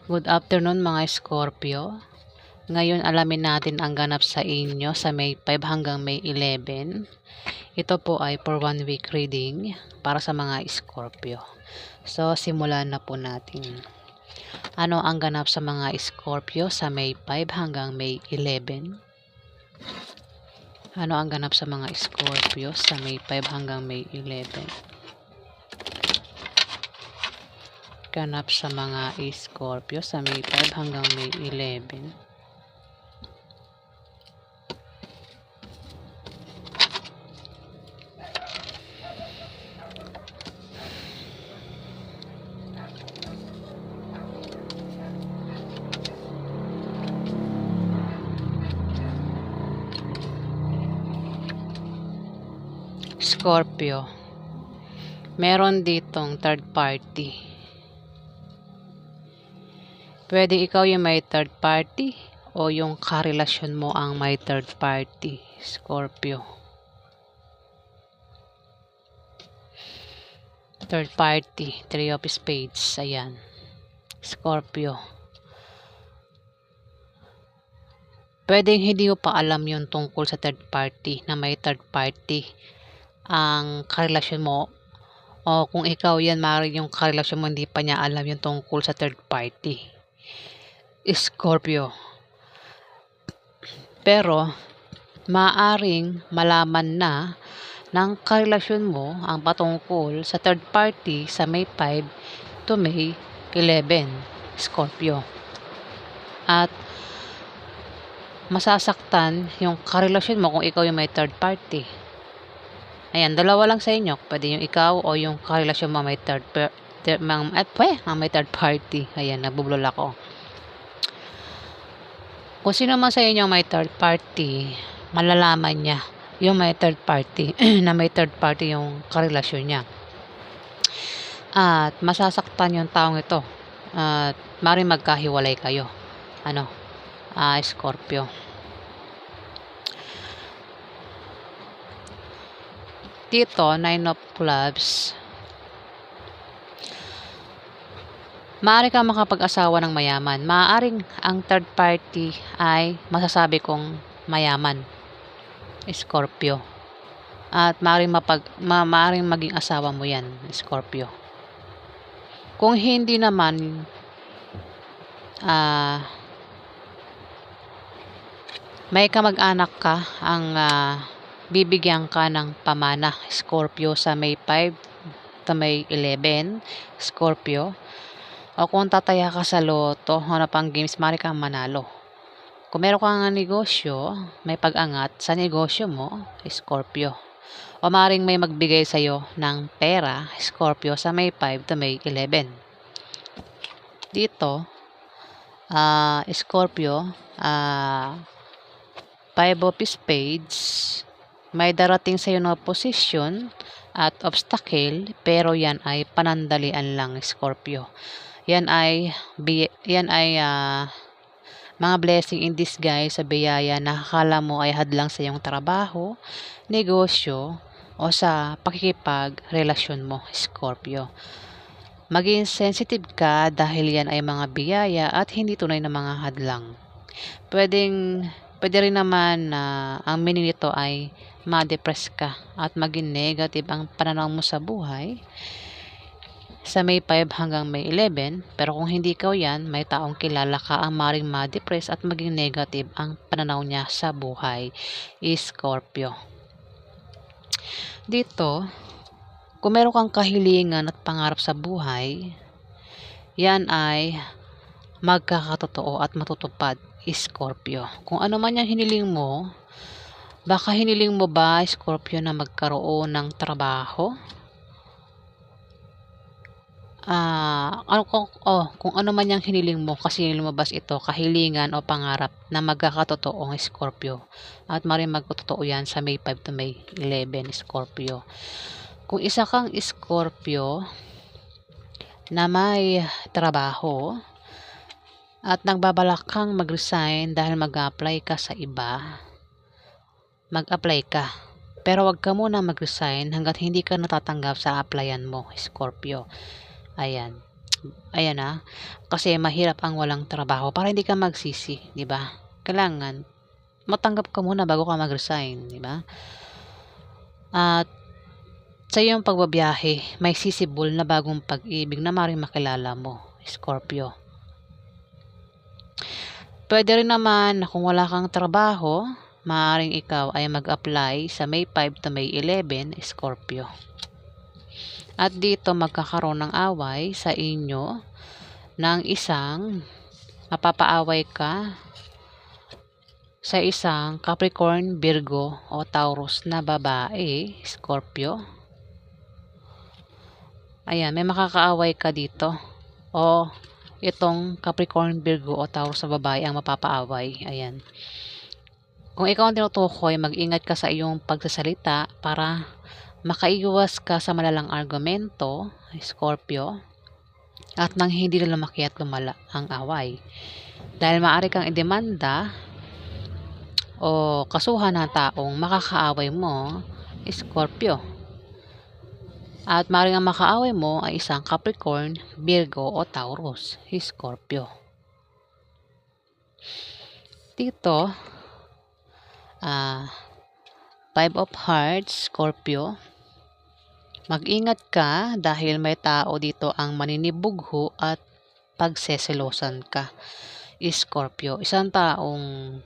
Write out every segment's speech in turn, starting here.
Good afternoon mga Scorpio. Ngayon alamin natin ang ganap sa inyo sa May 5 hanggang May 11. Ito po ay for 1 week reading para sa mga Scorpio. So simulan na po natin. Ano ang ganap sa mga Scorpio sa May 5 hanggang May 11? Ano ang ganap sa mga Scorpio sa May 5 hanggang May 11? Ganap sa mga Scorpio sa May 5 hanggang May 11. Scorpio, meron ditong third party. Pwede ikaw yung may third party o yung karelasyon mo ang may third party, Scorpio. Third party, Three of Spades, ayan. Scorpio. Pwedeng hindi mo pa alam yung tungkol sa third party, na may third party ang karelasyon mo. O kung ikaw yan, maaaring yung karelasyon mo hindi pa niya alam yung tungkol sa third party, Scorpio. Pero maaaring malaman na ng karelasyon mo ang patungkol sa third party sa May 5 to May 11, Scorpio. At masasaktan yung karelasyon mo kung ikaw yung may third party. Ayan, dalawa lang sa inyo. Pwede yung ikaw o yung karelasyon mo may may third party. Ayan, nabublol ako. Kung sino man sa inyo may third party, malalaman niya yung may third party na may third party yung karelasyon niya. At masasaktan yung taong ito. At maaaring magkahiwalay kayo. Scorpio. Dito, 9 of Clubs. Maaari kang makapag-asawa ng mayaman. Maaaring ang third party ay masasabi kong mayaman, Scorpio. At maaaring maging asawa mo yan, Scorpio. Kung hindi naman, may kamag-anak ka ang bibigyan ka ng pamana, Scorpio, sa May 5 to May 11, Scorpio. O kung tataya ka sa loto o na pang games, maaari kang manalo. Kung meron kang negosyo, may pag-angat sa negosyo mo, Scorpio. O maaaring may magbigay sa'yo ng pera, Scorpio, sa May 5 to May 11. Dito, Scorpio, 5 of Spades, may darating sa'yo na posisyon at obstacle, pero yan ay panandalian lang, Scorpio. Yan ay mga blessing in disguise sa biyaya na akala mo ay hadlang sa iyong trabaho, negosyo, o sa pakikipagrelasyon mo, Scorpio. Maging sensitive ka dahil yan ay mga biyaya at hindi tunay na mga hadlang. Pwede rin naman na ang meaning nito ay ma-depress ka at maging negative ang pananaw mo sa buhay sa May 5 hanggang May 11. Pero kung hindi ikaw yan, may taong kilala ka ang maaaring ma-depress at maging negative ang pananaw niya sa buhay, Scorpio. Dito, kung meron kang kahilingan at pangarap sa buhay, yan ay magkakatotoo at matutupad, Scorpio. Kung ano man yung hiniling mo, baka hiniling mo ba, Scorpio, na magkaroon ng trabaho? Kung ano man yung hiniling mo, kasi lumabas ito, kahilingan o pangarap na magkakatotoo, Scorpio. At maaaring magkatotoo yan sa May 5 to May 11, Scorpio. Kung isa kang Scorpio na may trabaho at nagbabalak kang mag-resign dahil mag-apply ka sa iba, mag-apply ka. Pero wag ka muna mag-resign hanggat hindi ka natatanggap sa applyan mo, Scorpio. Ayan. Ayan na. Kasi mahirap ang walang trabaho para hindi ka magsisi, 'di ba? Kailangan matanggap ka muna bago ka mag-resign, 'di ba? At sa iyong pagbabiyahe, may sisibol na bagong pag-ibig na maaaring makilala mo, Scorpio. Puwede rin naman na kung wala kang trabaho, maaaring ikaw ay mag-apply sa May 5 to May 11, Scorpio. At dito magkakaroon ng away sa inyo ng isang mapapaaway ka sa isang Capricorn, Virgo o Taurus na babae, Scorpio. Ayan, may makakaaway ka dito. O itong Capricorn, Virgo o Taurus na babae ang mapapaaway. Ayan. Kung ikaw ang tinutukoy, mag-ingat ka sa iyong pagsasalita para makaiwas ka sa malalang argumento, Scorpio, at nang hindi na lumaki at lumala ang away. Dahil maaari kang idemanda o kasuhan ng taong makakaaway mo, Scorpio. At maaaring ang makaaway mo ay isang Capricorn, Virgo o Taurus, Scorpio. Dito, 5 of Hearts, Scorpio. Mag-ingat ka dahil may tao dito ang maninibugho at pagseselosan ka, Scorpio. Isang taong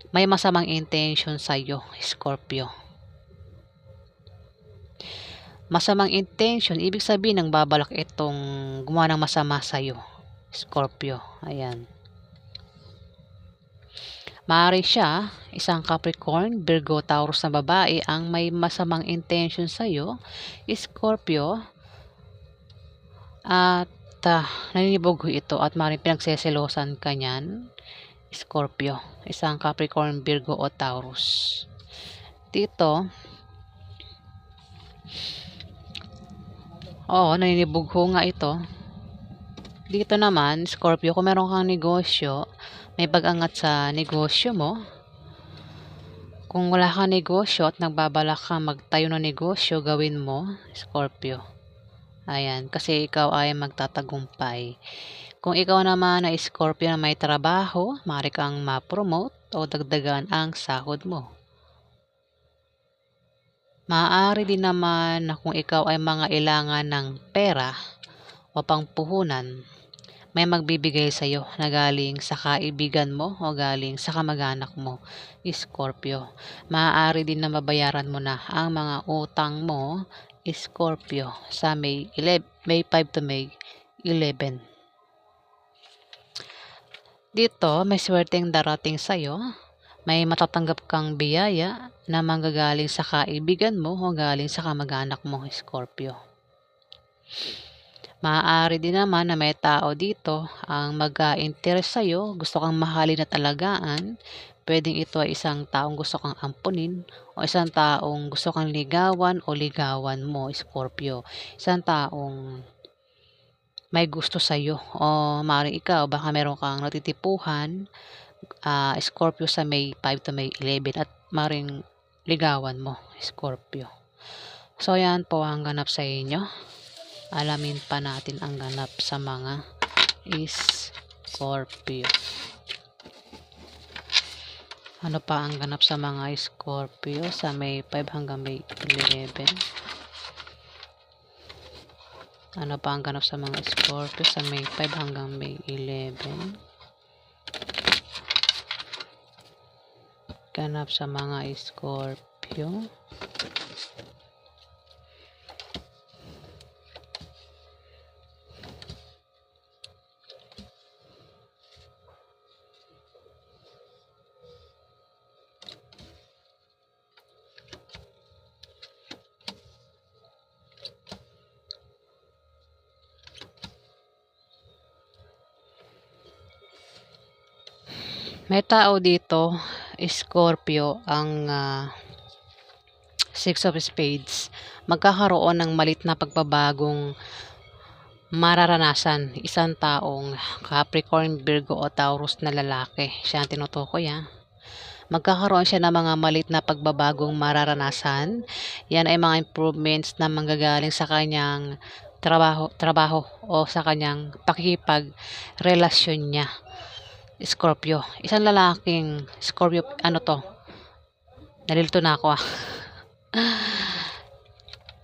may masamang intention sa iyo, Scorpio. Masamang intention, ibig sabihin ng babalak itong gumawa ng masama sa iyo, Scorpio. Ayan. Maaari siya, isang Capricorn, Virgo, Taurus na babae ang may masamang intention sa iyo, Scorpio. At naninibugho ito at maaaring pinagseselosan ka niyan, Scorpio. Isang Capricorn, Virgo o Taurus. Dito, naninibugho nga ito. Dito naman, Scorpio, kung meron kang negosyo, may pag-angat sa negosyo mo. Kung wala kang negosyo at nagbabalak kang magtayo ng negosyo, gawin mo, Scorpio. Ayan, kasi ikaw ay magtatagumpay. Kung ikaw naman ay Scorpio na may trabaho, maaari kang ma-promote o dagdagan ang sahod mo. Maaari din naman na kung ikaw ay mangailangan ng pera o pangpuhunan, may magbibigay sa iyo na galing sa kaibigan mo o galing sa kamag-anak mo, Scorpio. Maaari din na mabayaran mo na ang mga utang mo, Scorpio, sa May 5 to May 11. Dito, may swerteng darating sa iyo. May matatanggap kang biyaya na manggagaling sa kaibigan mo o galing sa kamag-anak mo, Scorpio. Maaari din naman na may tao dito ang mag-a-interest sa'yo, gusto kang mahalin at alagaan. Pwedeng ito ay isang taong gusto kang ampunin o isang taong gusto kang ligawan o ligawan mo, Scorpio. Isang taong may gusto sa'yo o maaaring ikaw, baka meron kang natitipuhan, Scorpio, sa May 5 to May 11 at maaaring ligawan mo, Scorpio. So, yan po ang ganap sa inyo. Alamin pa natin ang ganap sa mga Scorpio. Ano pa ang ganap sa mga Scorpio sa May 5 hanggang May 11? Ano pa ang ganap sa mga Scorpio sa May 5 hanggang May 11? Ganap sa mga Scorpio. May tao dito, Scorpio, ang 6 of Spades. Magkakaroon ng malit na pagbabagong mararanasan. Isang taong Capricorn, Virgo o Taurus na lalaki. Siya ang tinutukoy, magkakaroon siya ng mga malit na pagbabagong mararanasan. Yan ay mga improvements na manggagaling sa kanyang trabaho o sa kanyang pakikipagrelasyon niya, Scorpio. Isang lalaking Scorpio, ano to? Nalilito na ako ah.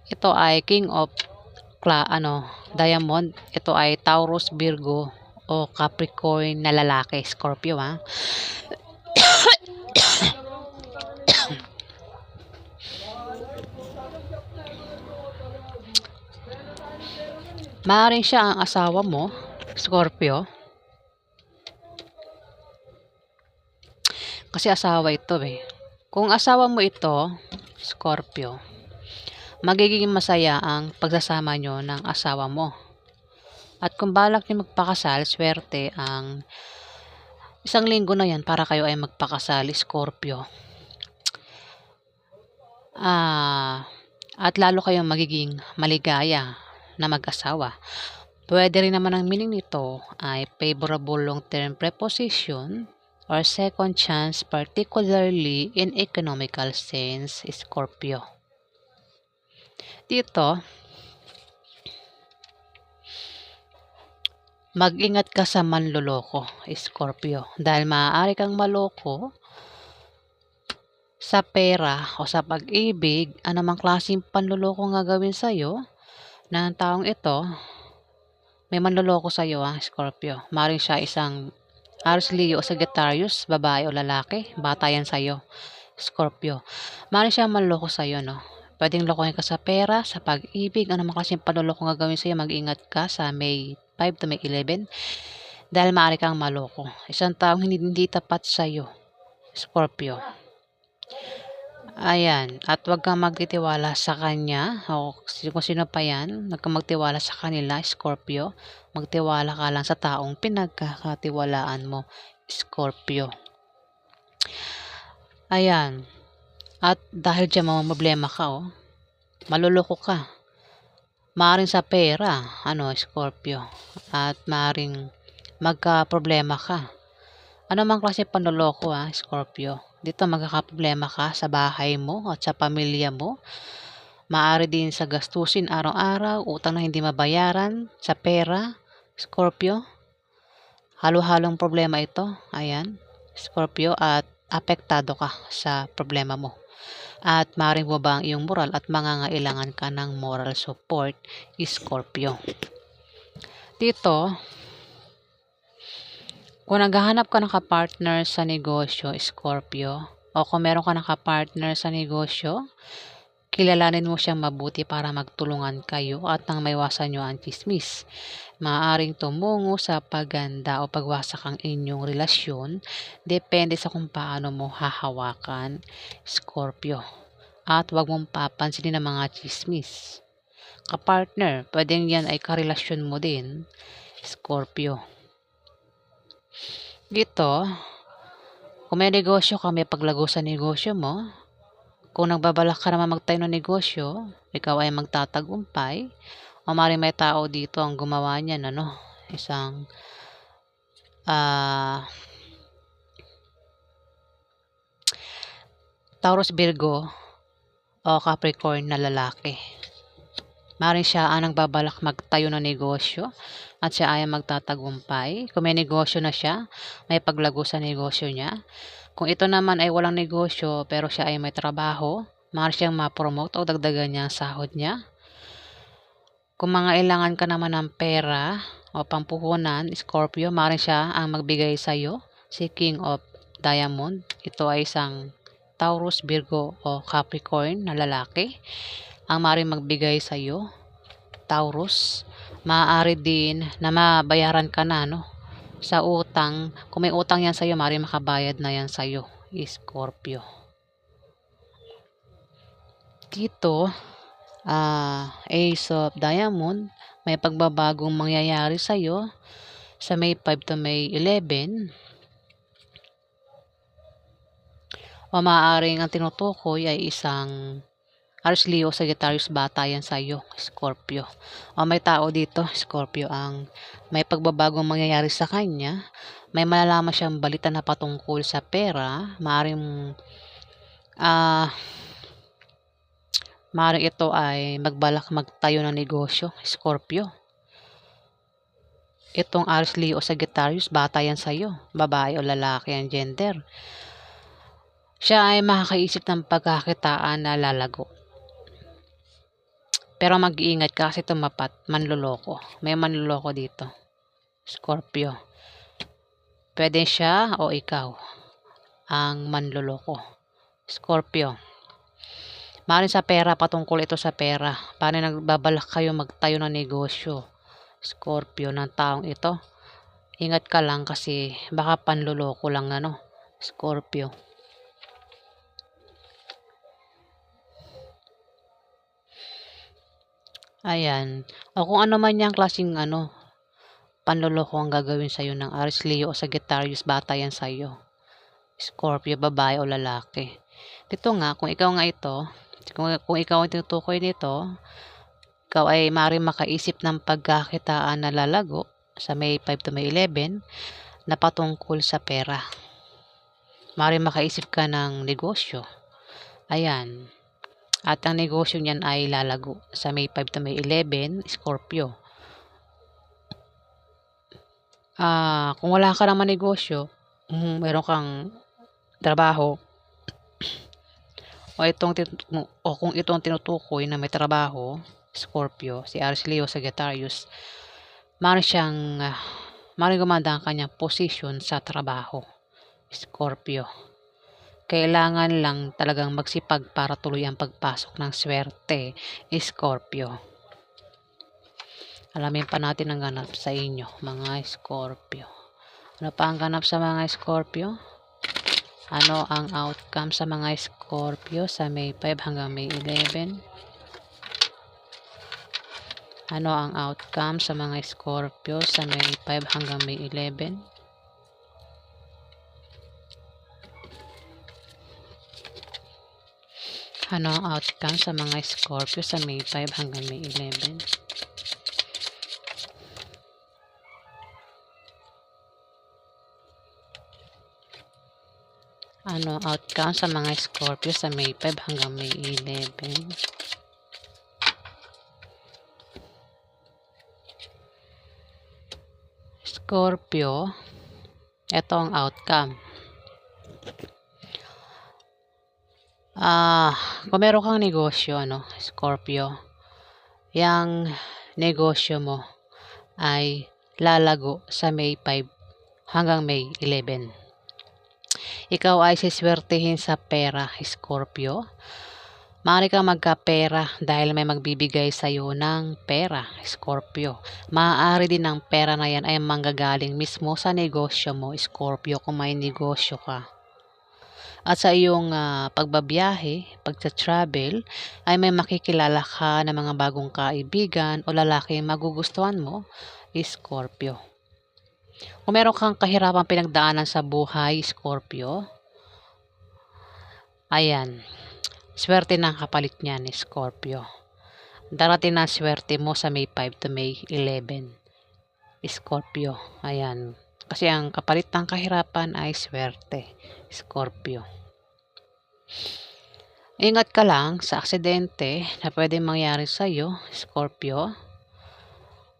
Ito ay King of Diamond. Ito ay Taurus, Virgo o Capricorn na lalaki, Scorpio ha. Maaaring siya ang asawa mo, Scorpio. Kasi asawa ito eh. Kung asawa mo ito, Scorpio, magiging masaya ang pagsasama nyo ng asawa mo. At kung balak nyo magpakasal, swerte ang isang linggo na yan para kayo ay magpakasal, Scorpio. At lalo kayong magiging maligaya na mag-asawa. Pwede rin naman ang meaning nito ay favorable long-term preposition or second chance, particularly in economical sense, Scorpio. Dito, mag-ingat ka sa manloloko, Scorpio, dahil maaari kang maloko sa pera o sa pag-ibig. Anumang klaseng panloloko nga gawin sa'yo ng taong ito, may manloloko sa'yo Scorpio. Maring siya isang Aries, Leo o Sagittarius, babae o lalaki, bata yan sa'yo, Scorpio. Maring siya manloloko sa'yo, no? Pwedeng lokohin ka sa pera, sa pag-ibig, anumang klaseng panloloko nga gawin sa'yo, mag-ingat ka sa May 5 to May 11 dahil maaari kang maloko. Isang taong hindi tapat sa'yo, Scorpio. Ayan, at huwag kang magtitiwala sa kanya o kung sino pa yan, huwag kang magtiwala sa kanila, Scorpio. Magtiwala ka lang sa taong pinagkakatiwalaan mo, Scorpio. Ayan, at dahil dyan problema ka maluloko ka. Maaring sa pera, Scorpio, at maaring magka-problema ka. Ano mang klase panloloko Scorpio. Dito magkakaproblema ka sa bahay mo at sa pamilya mo. Maaari din sa gastusin araw-araw, utang na hindi mabayaran, sa pera, Scorpio. Halo-halong problema ito. Ayan, Scorpio, at apektado ka sa problema mo. At maaaring bumaba ang iyong moral at mangangailangan ka ng moral support, Scorpio. Dito, kung naghahanap ka ng kapartner sa negosyo, Scorpio, o kung meron ka ng kapartner sa negosyo, kilalanin mo siyang mabuti para magtulungan kayo at nang maiwasan nyo ang chismis. Maaaring tumungo sa pagganda o pagwasak ang inyong relasyon, depende sa kung paano mo hahawakan, Scorpio. At huwag mong papansinin ang mga chismis. Kapartner, pwedeng yan ay karelasyon mo din, Scorpio. Dito, kung may negosyo ka, may paglago sa negosyo mo, kung nagbabalak ka naman magtayo ng negosyo, ikaw ay magtatagumpay, o maaaring may tao dito ang gumawa niyan, isang Taurus, Virgo o Capricorn na lalaki. Maaaring siya ang nagbabalak magtayo ng negosyo at siya ay magtatagumpay. Kung may negosyo na siya, may paglago sa negosyo niya. Kung ito naman ay walang negosyo pero siya ay may trabaho, maaari siyang ma-promote o dagdagan niya ang sahod niya. Kung mangailangan ka naman ng pera o pampuhunan, Scorpio, maaari siya ang magbigay sa iyo, si King of Diamond. Ito ay isang Taurus, Virgo o Capricorn na lalaki. Ang maaaring magbigay sa iyo, Taurus. Maaari din na mabayaran ka na sa utang. Kung may utang yan sa iyo, maaaring makabayad na yan sa iyo, Scorpio. Dito, Ace of Diamond, may pagbabagong mangyayari sa iyo sa May 5 to May 11. O maaaring ang tinutukoy ay isang Aries, Leo, Sagittarius, bata yan sa iyo, Scorpio. O may tao dito, Scorpio, ang may pagbabagong mangyayari sa kanya. May malalaman siyang balita na patungkol sa pera. Maaaring Maaaring ito ay magbalak magtayo ng negosyo, Scorpio. Itong Aries, Leo, Sagittarius, bata yan sa'yo. Babae o lalaki ang gender. Siya ay makakaisip ng pagkakitaan na lalago. Pero mag-iingat ka kasi tumapat, manloloko. May manloloko dito, Scorpio. Pwede siya o ikaw ang manloloko, Scorpio. Maaaring sa pera, patungkol ito sa pera. Paano nagbabalak kayo magtayo ng negosyo, Scorpio, ng taong ito? Ingat ka lang kasi baka panloloko lang Scorpio. Ayan. O kung ano man yung klaseng panloloko ang gagawin sa'yo ng Aries, Leo o Sagittarius, bata yan sa'yo, Scorpio, babae o lalaki. Dito nga, kung ikaw nga ito, kung ikaw ang tinutukoy nito, ikaw ay maaaring makaisip ng pagkakitaan na lalago sa May 5 to May 11 na patungkol sa pera. Maaaring makaisip ka ng negosyo. Ayan. At ang negosyo niyan ay lalago sa May 5 to May 11, Scorpio. Kung wala ka naman negosyo, meron kang trabaho, o kung itong tinutukoy na may trabaho, Scorpio, si Aries, Leo, Sagittarius, maaaring gumanda ang kanyang posisyon sa trabaho, Scorpio. Kailangan lang talagang magsipag para tuloy ang pagpasok ng swerte, Scorpio. Alamin pa natin ang ganap sa inyo, mga Scorpio. Ano pa ang ganap sa mga Scorpio? Ano ang outcome sa mga Scorpio sa May 5 hanggang May 11? Ano ang outcome sa mga Scorpio sa May 5 hanggang May 11? Ano ang outcome sa mga Scorpio sa May 5 hanggang May 11? Ano ang outcome sa mga Scorpio sa May 5 hanggang May 11? Scorpio, ito ang outcome. Kung meron kang negosyo, Scorpio, yung negosyo mo ay lalago sa May 5 hanggang May 11. Ikaw ay siswertehin sa pera, Scorpio. Maaari kang magkapera dahil may magbibigay sa iyo ng pera, Scorpio. Maaari din ang pera na yan ay manggagaling mismo sa negosyo mo, Scorpio, kung may negosyo ka. At sa iyong pagbabiyahe, pagta-travel, ay may makikilala ka ng mga bagong kaibigan o lalaki magugustuhan mo, Scorpio. Kung meron kang kahirapang pinagdaanan sa buhay, Scorpio, ayan, swerte ng kapalit niyan, Scorpio. Darating na swerte mo sa May 5 to May 11, Scorpio. Ayan. Kasi ang kapalit ng kahirapan ay swerte, Scorpio. Ingat ka lang sa aksidente na pwedeng mangyari sa iyo, Scorpio.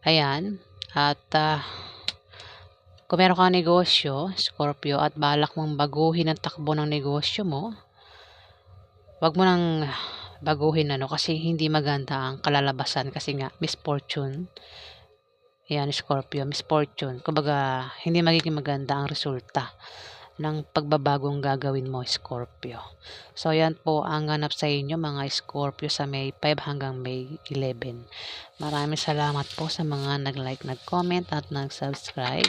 Ayan. At kung meron kang negosyo, Scorpio, at balak mong baguhin ang takbo ng negosyo mo, wag mo nang baguhin kasi hindi maganda ang kalalabasan kasi nga misfortune. Ayan, Scorpio, misfortune. Kumbaga, hindi magiging maganda ang resulta ng pagbabagong gagawin mo, Scorpio. So, yan po ang ganap sa inyo, mga Scorpio, sa May 5 hanggang May 11. Maraming salamat po sa mga nag-like, nag-comment, at nag-subscribe.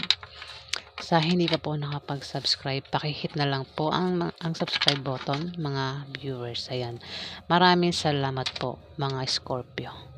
Sa hindi pa po nakapag-subscribe, paki-hit na lang po ang subscribe button, mga viewers. Ayan. Maraming salamat po, mga Scorpio.